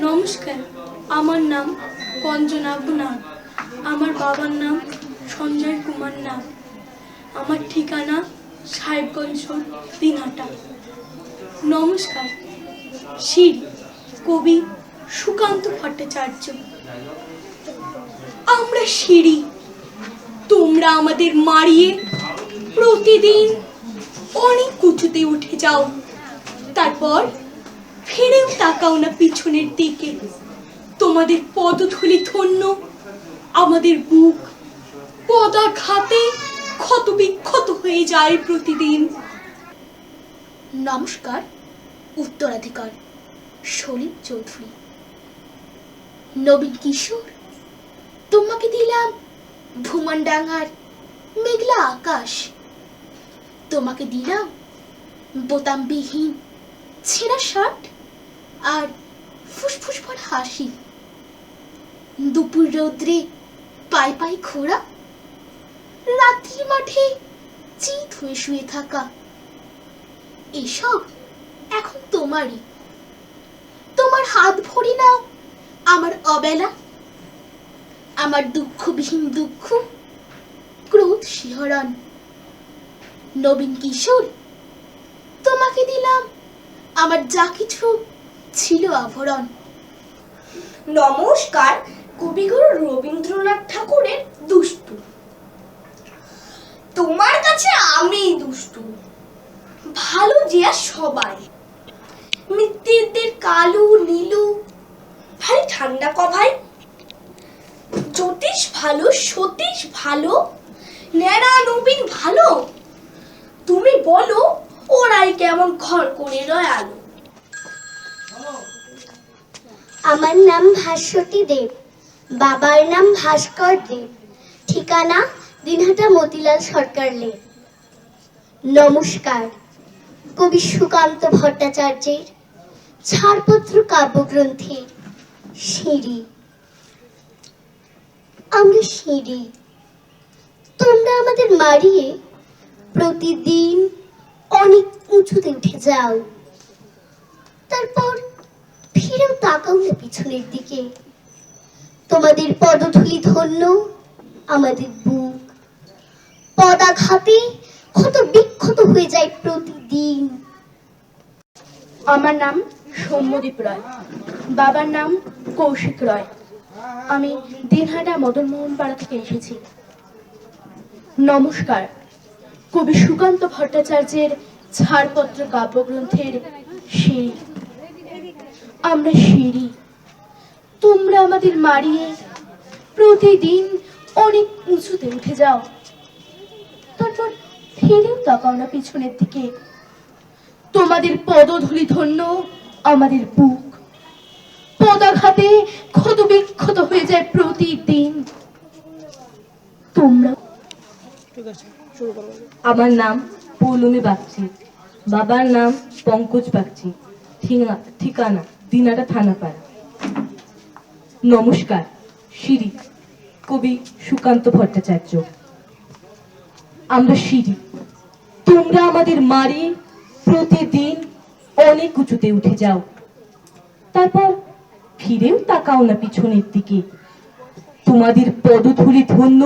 নমস্কার, আমার নাম কঞ্জনাভ নাগ। আমার বাবার নাম সঞ্জয় কুমার নাগ। আমার ঠিকানা সাহেবগঞ্জ রোড, দিনহাটা। নমস্কার। শির কবি সুকান্ত ভট্টাচার্য। আমরা সিঁড়ি, তোমরা আমাদের মারিয়ে প্রতিদিন অনেক উঁচুতে উঠে যাও, তারপর ফিরেও তাকাও না পিছনের দিকে। তোমাদের পদধূলি ধন্য আমাদের বুক পদাঘাতে ক্ষত বিক্ষত হয়ে যায় প্রতিদিন। নমস্কার। উত্তরাধিকার সলিল চৌধুরী। নবীন কিশোর, তোমাকে দিলাম ভুমনডাঙ্গার মেঘলা আকাশ। তোমাকে দিলাম বোতামবিহীন ছেঁড়া শার্ট আর ফুসফুস ভরা হাসি। দুপুর রৌদ্রে পায়ে পায়ে খোঁড়া, রাত্রি মাঠে চিত হয়ে শুয়ে থাকা, এসব এখন তোমারই। তোমার হাত ভরি নাও আমার অবেলা, আমার দুঃখবিহীন দুঃখ, ক্রোধ শিহরণ। নবীন কিশোর, তোমাকে দিলাম আমার যা কিছু ছিল আভরণ। নমস্কার। কবিগুরু রবীন্দ্রনাথ ঠাকুরের দুষ্টু। তোমার কাছে আমি দুষ্টু, ভালো যে আর সবাই। মিত্রদের কালু নীলু, ভারী ঠান্ডা কভাই। জ্যোতিষ ভালো, সতীশ ভালো, নেড়া নবীন ভালো। তুমি বলো ওরাই কেমন ঘর করে রয় আলো। আমার নাম ভাস্বতী দেব, বাবার নাম ভাস্কর দেব, ঠিকানা দিনহাটা মতিলাল সরকার লেন। নমস্কার। কবি সুকান্ত ভট্টাচার্যের ছাড়পত্র কাব্যগ্রন্থের সিঁড়ি। আমরা সিঁড়ি, তোমরা আমাদের মারিয়ে প্রতিদিন অনেক উঁচুতে উঠে যাও, তারপর ফিরেও তাকাও না পিছনের দিকে। তোমাদের পদধূলি ধন্য আমাদের বুক পদাঘাতে ক্ষত বিক্ষত হয়ে যায় প্রতিদিন। আমার নাম সৌম্যদীপ রায়, বাবার নাম কৌশিক রায়। আমি দিনহাটা মদনমোহন পাড়া থেকে এসেছি। নমস্কার। কবি সুকান্ত ভট্টাচার্যের ছাড়পত্র কাব্যগ্রন্থের সিঁড়ি। আমরা সিঁড়ি, তোমরা আমাদের মারিয়ে প্রতিদিন অনেক উঁচুতে উঠে যাও, তারপর ফিরেও তাকাও না পিছনের দিকে। তোমাদের পদধূলি ধন্য আমাদের বুক পদাঘাতে ক্ষত বিক্ষত হয়ে যায় প্রতিদিন। তোমরা। আমার নাম পৌলমী বাগচি, বাবার নাম পঙ্কজ বাগচি, ঠিকানা দিনাটা থানাপাড়া। নমস্কার। সিঁড়ি, কবি সুকান্ত ভট্টাচার্য। আমরা সিঁড়ি, তোমরা আমাদের মারিয়ে প্রতিদিন অনেক উঁচুতে উঠে যাও, তারপর ফিরেও তাকাও না পিছনের দিকে। তোমাদের পদধূলি ধন্য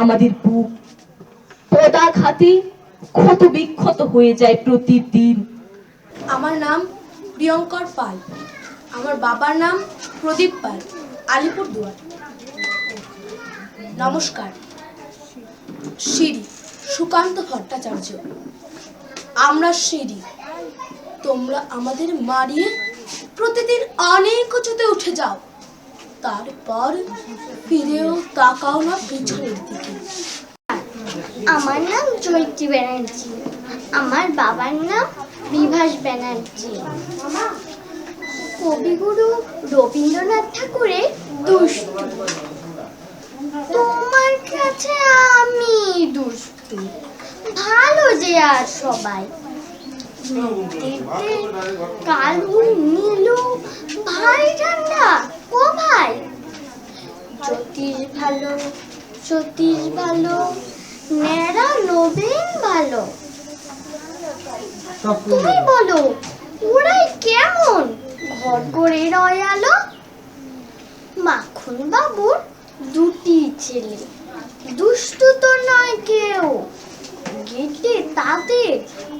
আমাদের বুক পদাঘাতে ক্ষত বিক্ষত হয়ে যায় প্রতিদিন। আমার নাম প্রিয়ঙ্কর পাল। আমার বাবার নাম প্রদীপ পাল, আলিপুরদুয়ার। নমস্কার। সিঁড়ি, সুকান্ত ভট্টাচার্য। আমরা সিঁড়ি, তোমরা আমাদের মারিয়ে প্রতিদিন অনেক উঁচুতে উঠে যাও, তারপর ফিরেও তাকাও না পিছনের দিকে। আমার নাম জয়িত্রী ব্যানার্জি, আমার বাবার নাম বিভাস ব্যানার্জি। কবিগুরু রবীন্দ্রনাথ ঠাকুরের দুষ্টু। তোমার কাছে আমি দুষ্টু, ভালো যে আর সবাই। কালু নীলু, ভারী ঠান্ডা ও ভাই। জ্যোতিষ ভালো, সতীশ ভালো, নেড়া নবীন ভালো। তুমি বলো ওরাই কেমন ঘর করে রয় আলো। মাখন বাবুর দুটি ছেলে, দুষ্টু তো নয় কেউ, গেটে তাদের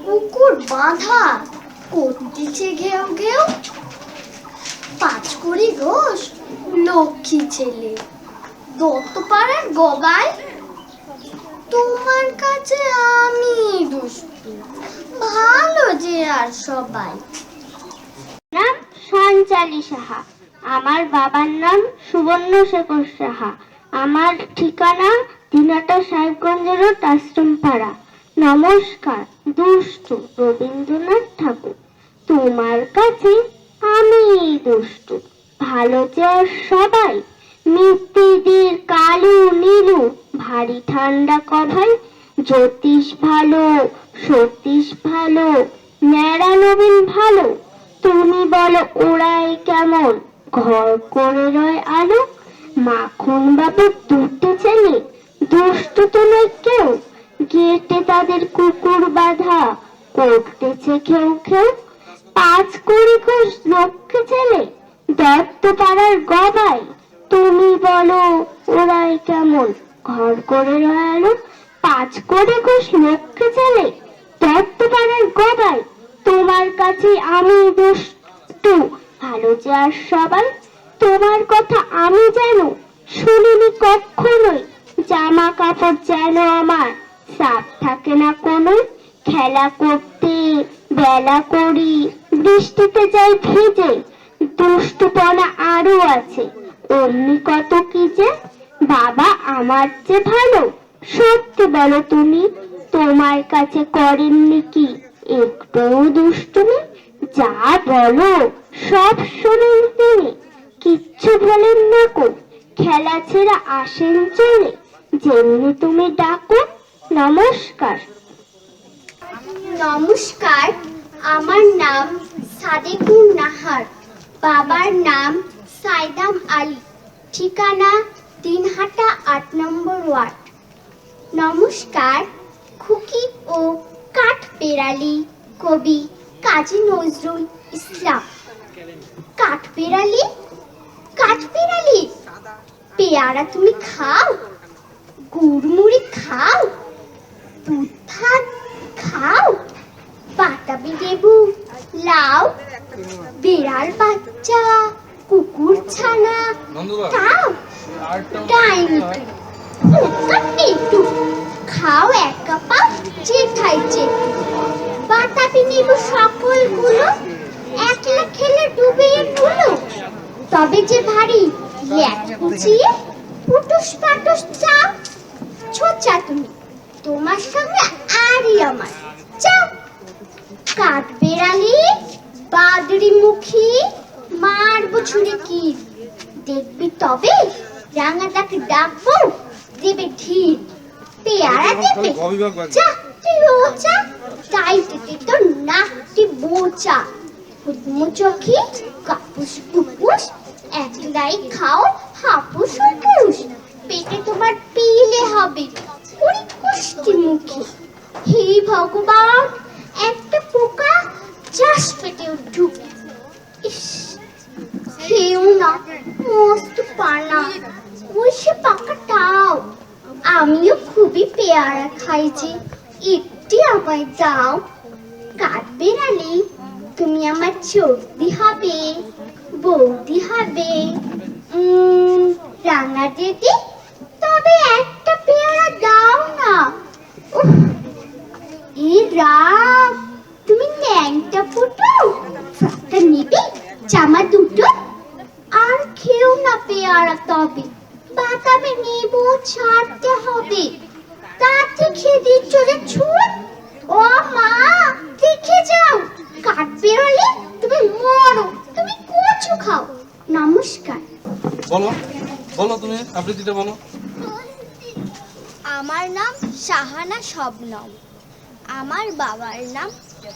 কুকুর বাঁধা, করতেছে ঘেউ ঘেউ। 5 কড়ি ঘোষ লক্ষ্মী ছেলে, দত্তপাড়ার গবাই, তোমার কাছে আমি দুষ্টু, ভালো যে আর সবাই। নাম সঞ্চালী সাহা, আমার বাবার নাম সুবর্ণশেখর সাহা, আমার ঠিকানা দিনহাটা সাহেবগঞ্জের রোড আশ্রমপাড়া। নমস্কার, দুষ্টু রবীন্দ্রনাথ ঠাকুর। তোমার কাছে আমি দুষ্টু, ভালো যে আর সবাই। মিত্তিদের কালু নীলু, ভারী ঠান্ডা কভাই। জ্যোতিষ ভালো, সতীশ ভালো, ন্যাড়া নবীন ভালো। তুমি বলো ওরাই কেমন, ঘর করে রয় আলো। মাখন বাবুর দুটি ছেলে, দুষ্টু তো নয় কেউ, গেটে তাদের কুকুর বাঁধা, করতেছে খেউ খেউ। 5 কড়ি ঘোষ লক্ষ্মী ছেলে, দত্তপাড়ার গবাই। তুমি বলো ওরাই কেমন, ঘর করে রয় আলো। 5 কড়ি ঘোষ লক্ষ্মী ছেলে, দত্তপাড়ার গবাই। তোমার কাছে আমি দুষ্টু, ভালো যে আর সবাই। তোমার কথা আমি জানো, শুনিনি কখনোই। জামা কাপড় যেন আমার সাফ থাকে না কোনোই। খেলা করতে বেলা করি, বৃষ্টিতে যাই ভিজে। দুষ্টুপনা আরো আছে, অমনি কত কি যে। বাবা আমার যে ভালো, সত্যি বলো তুমি, তোমার কাছে করেননি কি একটু দুষ্টুমি? যা বলো সব শোনেন তিনি, কিচ্ছু বলেন না কো। খেলা ছেড়ে আসেন চলে, যেমনি তুমি ডাকো। নমস্কার। নমস্কার, আমার নাম সাদেকুর নাহার, বাবার নাম সাইদাম আলী, ঠিকানা দিনহাটা 8 নম্বর ওয়ার্ড। নমস্কার, খুকি ও কাঠবেড়ালি কবি কাজী নজরুল ইসলাম। কাঠবেড়ালি, কাঠবেড়ালি, পেয়ারা তুমি খাও, গুড়মুড়ি খাও, দুধ ভাত খাও, বাতাবি লেবু লাউ, বিড়াল বাচ্চা কুকুর ছানা খাও, ডাইনি খাও, এক কাপা চেঠাই চেটু, বাতাবি লেবু সকলগুলো একলা খেলে ডুবিয়ে তুলো। তবে যে ভারী ল্যাট কুচিয়ে পুটুস পাটুস চাও, ছোচা তুমি, তোমার সঙ্গে আরই আমার চাও। কাঠবেড়ালি বাদরি মুখী, মারবো ছুরি কি, দেখবি তবে রাঙাটাকে ডাকবো, দেবে ঢিল, পেয়ারা দেবে চা, তুই রোচা, তাইতে তোর নাকটি বোচা। হুদমু চোখি কাপুস কুপুস, একলাই খাও হাপুস হুপুস, পেটে তোমার পিলে হবে কুড়ি কুষ্টি মুখে। হে ভগবান, একটা পোকা চাষ পেটে ঢুকে, খেও না মস্ত পানা, ওই সে পাকাটাও। আমিও খুবই পেয়ারা খাইছি, একটি আমায় দাও। কাঠবেড়ালি তুমি আমার চোখদি হবে, বৌদি হবে, রাঙা দিদি, তবে একটা পেয়ারা দাও না। এই রাম, তুমি ন্যাংটা ফুটো, ফ্রকটা নিবে, জামা দুটো, আর খেও না পেয়ারা তবে, বাতাবে নেবো ছাড়তে হবে। তাতে খেয়ে চলে ছুট, ও মা দেখে যাও, কাঠবেড়ালি তুমি মরো, তুমি কচু খাও। নমস্কার। বলো বলো, তুমি আবৃত্তিটা বলো। আমার নাম শাহানা শবনম, আমার বাবার নাম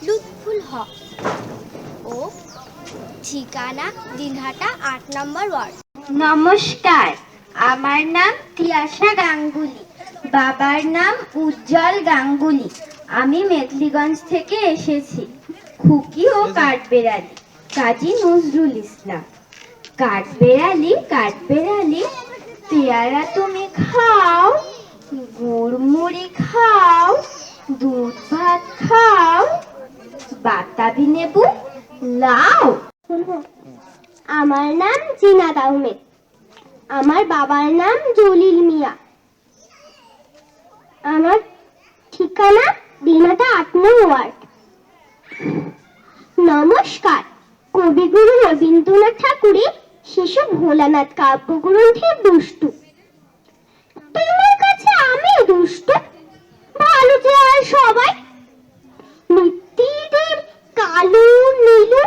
লুৎফুল হক ও ঠিকানা দিনহাটা 8 নম্বর ওয়ার্ড। নমস্কার, আমার নাম তিয়াশা গাঙ্গুলি, বাবার নাম উজ্জ্বল গাঙ্গুলি, আমি মেখলিগঞ্জ থেকে এসেছি। খুকি ও কাঠবেড়ালি। কাজী নজরুল ইসলাম। কাঠবেড়ালি কাঠবেড়ালি, পেয়ারা তুমি খাও, গুড় মুড়ি খাও, দুধ ভাত খাও, বাতাবি নেবু লাও। আমার নাম জিনাত আহমেদ। আমার বাবার নাম জলিল মিয়া। আমার ঠিকানা দিনহাটা ৮ নং ওয়ার্ড। নমস্কার। কবিগুরু রবীন্দ্রনাথ ঠাকুরের শিশু ভোলানাথ কাব্যগ্রন্থের দুষ্টু। তোমার কাছে আমি দুষ্টু, ভালো যে আর সবাই। নিত্যিদের কালো নীলু,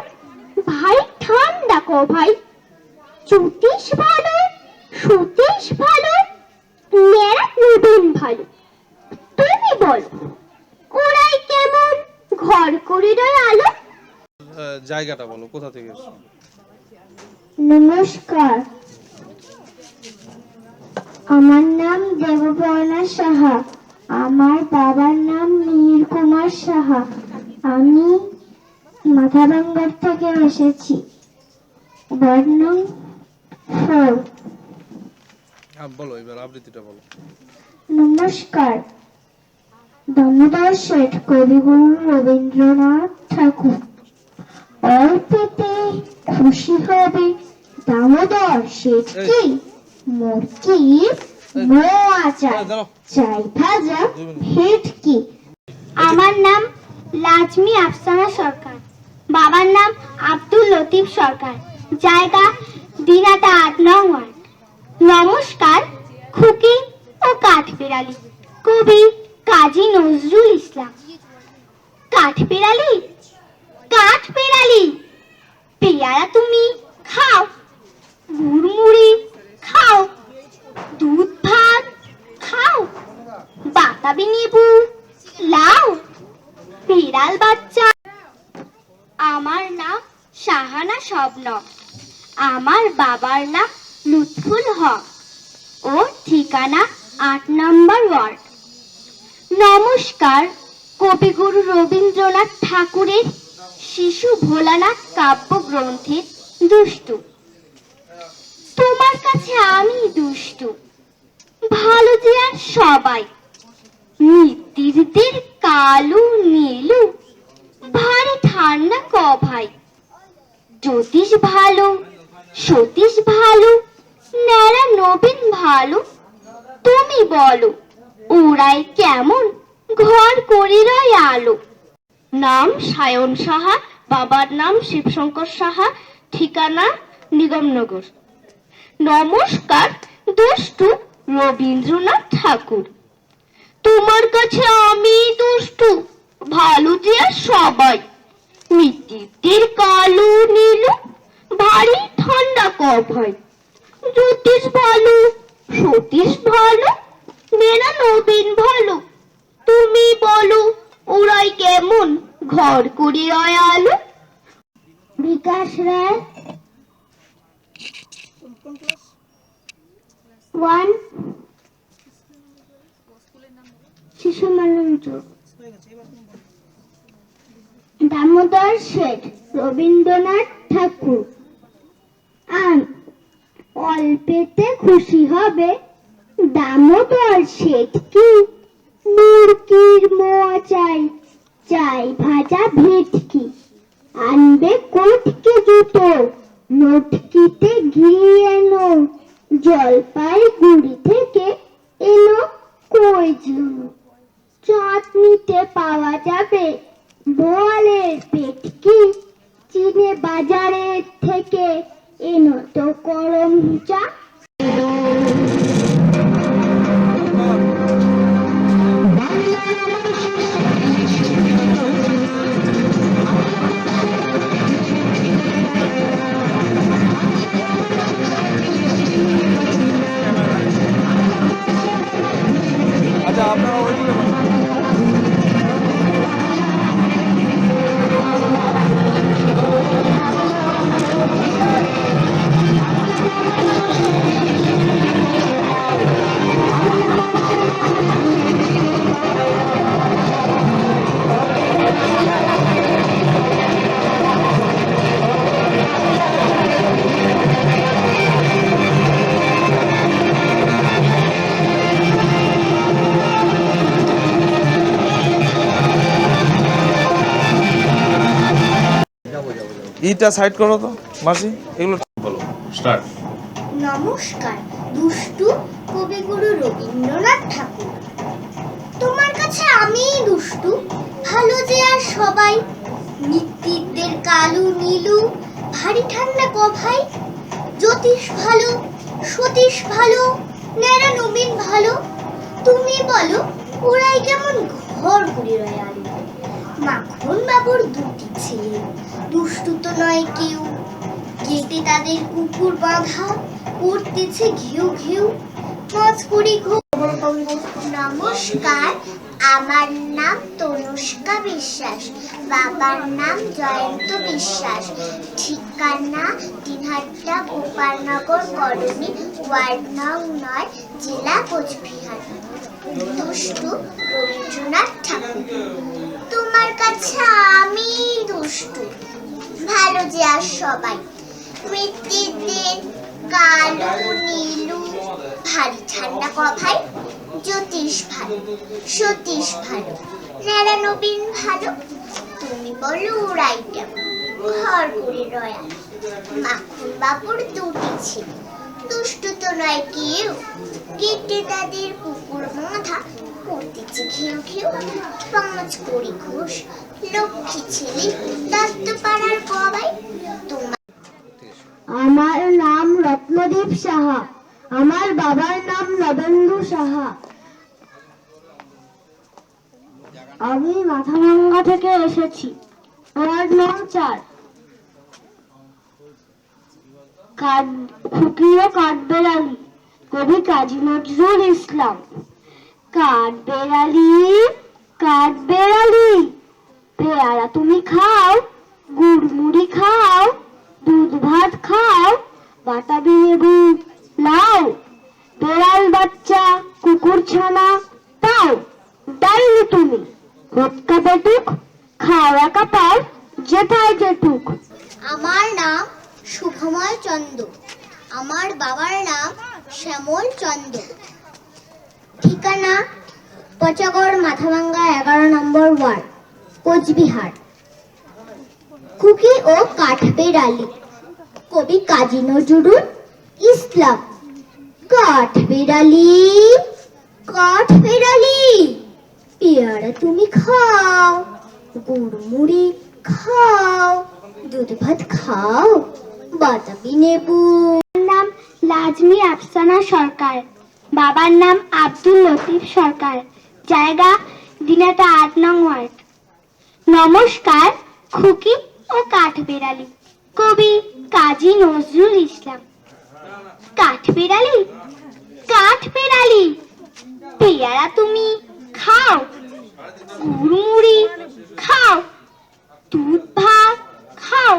ভাই ঠান্ডা কো ভাই। জ্যোতিষ ভালো, সতীশ ভালো, মেরা নবীন ভালো। তুমি বল, ওরাই কেমন ঘর করিডোর আলো? জায়গাটা বলো, কোথা থেকে এসছো? নমস্কার, আমার নাম দেবপর্ণা সাহা। আমার বাবার নাম মিহির কুমার সাহা। আমি মাথাভাঙ্গার থেকে এসেছি, ওয়ার্ড নং 4। বলো, এবার আবৃত্তিটা বলো। নমস্কার। দামোদর শেঠ কবিগুরু রবীন্দ্রনাথ ঠাকুর। অল্পেতে খুশি হবে দামোদর শেঠ কি, মুরকি মোয়া চাই, চাই ভাজা ভেটকি। আমার নাম লাজমি আফসানা সরকার। বাবার নাম আব্দুল লতিফ সরকার। জায়গা দিনহাটা ৮ নং ওয়ার্ড। নমস্কার। খুকি ও কাঠবিড়ালি, কবি কাজী নজরুল ইসলাম। কাঠবিড়ালি কাঠবিড়ালি, পেয়ারা তুমি খাও, গুড় মুড়ি খাও, দুধ ভাত খাও, বাতাবি নেবু লাও। বিড়াল বাচ্চা। আমার নাম শাহানা শবনম। আমার বাবার নাম লুৎফুল হক ও ঠিকানা ৮ নম্বর ওয়ার্ড। নমস্কার। কবিগুরু রবীন্দ্রনাথ ঠাকুরের শিশু ভোলানাথ কাব্যগ্রন্থের দুষ্টু। তোমার কাছে আমি দুষ্টু, ভালো যে আর সবাই। নিত্যিদের কালু নীলু, ভারী ঠান্ডা ক ভাই। জ্যোতিষ ভালো, সতীশ ভালো, ন্যাড়া নবীন ভালো। তুমি বলো, ওরাই কেমন ঘর করিরয় আলো? নাম সায়ন সাহা, বাবার নাম শিবশঙ্কর সাহা, ঠিকানা নিগমনগর। নমস্কার। দুষ্টু রবীন্দ্রনাথ ঠাকুর। তোমার কাছে আমি দুষ্টু, ভালো যে আর সবাই। নিত্যিদের কালো নীলু, ভারী ঠান্ডা ক ভাই। জ্যোতিষ ভালো, সতীশ ভালো, মেরা নবীন ভালো। তুমি বলো, ওরাই কেমন ঘর করিরয় আলো? বিকাশ রায়, 1 শিশু মঞ্চ। দামোদর শেঠ রবীন্দ্রনাথ ঠাকুর। অল্পেতে খুশি হবে দামোদর শেঠ কি, মুরগির মোয়া চাই, চাই ভাজা ভেটকি। আনবে কোটকে জুতো, লটকিতে ঘি এনো, জলপাইগুড়ি থেকে এনো কই ঝুনো। চাটনিতে পাওয়া যাবে বোয়ালের পেটকি, চিনে বাজারের থেকে এনো তো করম চা। আচ্ছা, আপনারা ওইদিকে বসুন। ইটা সাইড করো তো মাসি, এগুলো বলো। স্টার্ট। নমস্কার দুষ্টু কবিগুরু রবীন্দ্রনাথ ঠাকুর। তোমার কাছে আমিই দুষ্টু, ভালো যে আর সবাই। নিত্যিদের কালু নীলু, ভারী ঠান্ডা কভাই। জ্যোতিষ ভালো, সতীশ ভালো, ন্যাড়া নবীন ভালো। তুমি বলো ওরাই কেমন ঘর করে রয় আলো। মাখন বাবুর দুটি ছেলে, দুষ্টু তো নয় কেউ। গেটে তাদের কুকুর বাঁধা, করতেছে ঘেউ ঘেউ। মাছ করি নমস্কার, আমার নাম তনুষ্কা বিশ্বাস, বাবার নাম জয়ন্ত বিশ্বাস, ঠিকানা দিনহাটা গোপালনগর কলোনি, ওয়ার্ড নং 9, জেলা কোচবিহার। দুষ্টু রবীন্দ্রনাথ ঠাকুর। তোমার কাছে আমি দুষ্টু, ভালো যে আর সবাই। মৃত্যুদের কালো নীলু, ভারী ঠান্ডা কভাই। জ্যোতিষ ভালো, সতীশ ভালো, ন্যাড়া নবীন ভালো। তুমি বলো ওরাই কেমন ঘর করে রয়া। মাখন বাবুর দুটি ছিল, দুষ্টু তো নয় কেউ। গেটে তাদের কুকুর বাঁধা, করতেছে ঘেউ ঘেউ। পাঁচ করি ঘোষ, লক্ষ্মী ছেলে, দত্ত পাড়ার কবাই। তোমার আমার নাম রত্নদীপ সাহা, আমার বাবার নাম নবেন্দু সাহা। আমি মাথাভাঙ্গা থেকে এসেছি, ওয়ার্ড নং 4। ফুকিয়ে কাঠবেড়ালি, কবি কাজী নজরুল ইসলাম। কাঠবেড়ালি কাঠবেড়ালি, পেয়ারা তুমি খাও, গুড়মুড়ি খাও, দুধ ভাত খাও, বাতাবি লেবু লাও। বেড়াল বাচ্চা কুকুর ছানা তাও, ডাইনি তুমি হটকা পেটুক, খাও একা পাও, যেথায় যেটুক। আমার নাম শুভময় চন্দ, আমার বাবার নাম শ্যামল চন্দ। ঠিকানা পচাগড় মাথাভাঙ্গা 11 নম্বর ওয়ার্ড, কোচবিহার। খুকি ও কাঠবেড়ালি, কবি কাজী নজরুল ইসলাম। কাঠবেড়ালি কাঠবেড়ালি, পেয়ারা তুমি খাও, গুড়মুড়ি খাও, দুধ ভাত খাও, বাতাবি লেবু। নাম লাজমি আফসানা সরকার, বাবার নাম আব্দুল লতিফ সরকার, জায়গা দিনাটা 8 নং ওয়ার্ড। নমস্কার খুকি ও কাঠবেড়ালি, কবি কাজী নজরুল ইসলাম। কাঠবেড়ালি কাঠবেড়ালি, পেয়ারা তুমি খাও, গুড়মুড়ি খাও, দুধ ভাত খাও,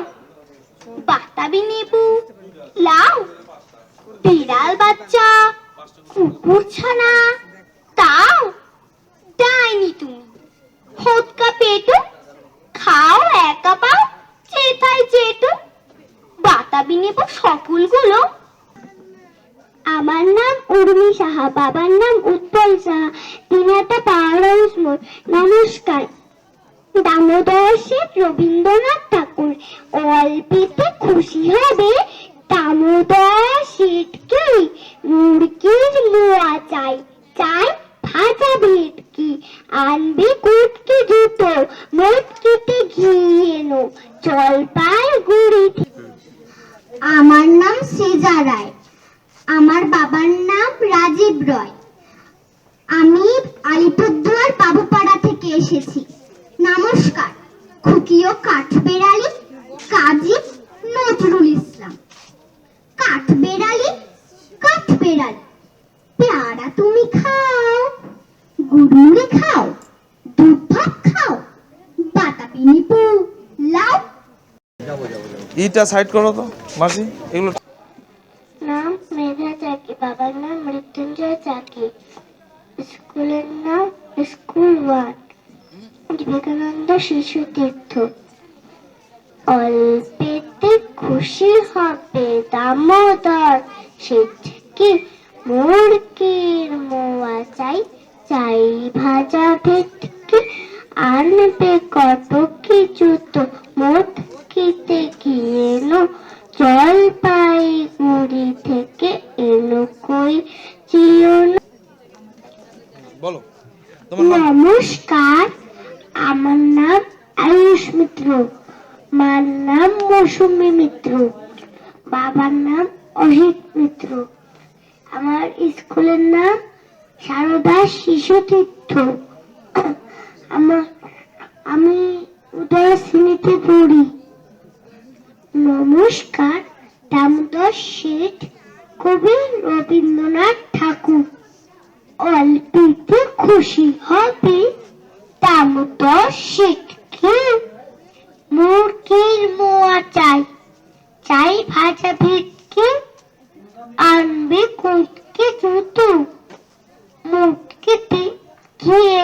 বাতাবি লেবু লাও। বিড়াল বাচ্চা কুকুর ছানা তাও, ডাইনি তুমি হটকা পেটু, খাও একা পাও, যেথায় যেটু, বাতাবি লেবু সকলগুলো। আমার নাম উর্মি সাহা, বাবার নাম উৎপল সাহা, দিনাটা পাওয়ার হাউস মোড়। নমস্কার, দামোদর শেঠ রবীন্দ্রনাথ ঠাকুর। অল্পেতে খুশি হবে, দামোদর শেঠকে মুরগির মোয়া চাই, চাই ভাজা ভেটকি, আনবে কুটকি দুটো, মোটকিতে ঘি এনো, জলপাই গুড়ি। আমার নাম সেজা রায়, আমার বাবার নাম রাজীব রয়। আমি আলিপুরদুয়ার বাবুপাড়া থেকে এসেছি। নমস্কার খুকি ও কাঠবেড়ালি, কাজী নজরুল ইসলাম। কাঠবেড়ালি কাঠবেড়ালি, পেয়ারা তুমি খাও, গুড়মুড়ি খাও, দুধ ভাত খাও, বাতাবি লেবু লাও। ইটা সাইড করো তো মাসি, এগুলো। নাম মেধা চাকি, বাবার নাম মৃত্যুঞ্জয় চাকি, স্কুলের নাম স্কুল ওয়ার্ড, বিবেকানন্দ শিশু তীর্থ। অল্পেতে খুশি হবে, দামোদর শেঠকে মুরগির মোয়া চাই, চাই ভাজা ভেটকি, আনবে কত কি জুতো, মোট কিতে কি, মিত্র, মার নাম মৌসুমী মিত্র, বাবার নাম অজিত মিত্র। আমার স্কুলের নাম সারদা শিশু তীর্থ। আমি উদয় শ্রেণীতে পড়ি। নমস্কার, দামোদর শেঠ কবি রবীন্দ্রনাথ ঠাকুর। অল্পেতে খুশি হবে দামোদর শেঠকে, মুরগির মোয়া চাই, চাই ভাজা ভেটকি, আনবে কুটকে জুতো, মুটকিতে ঘিয়ে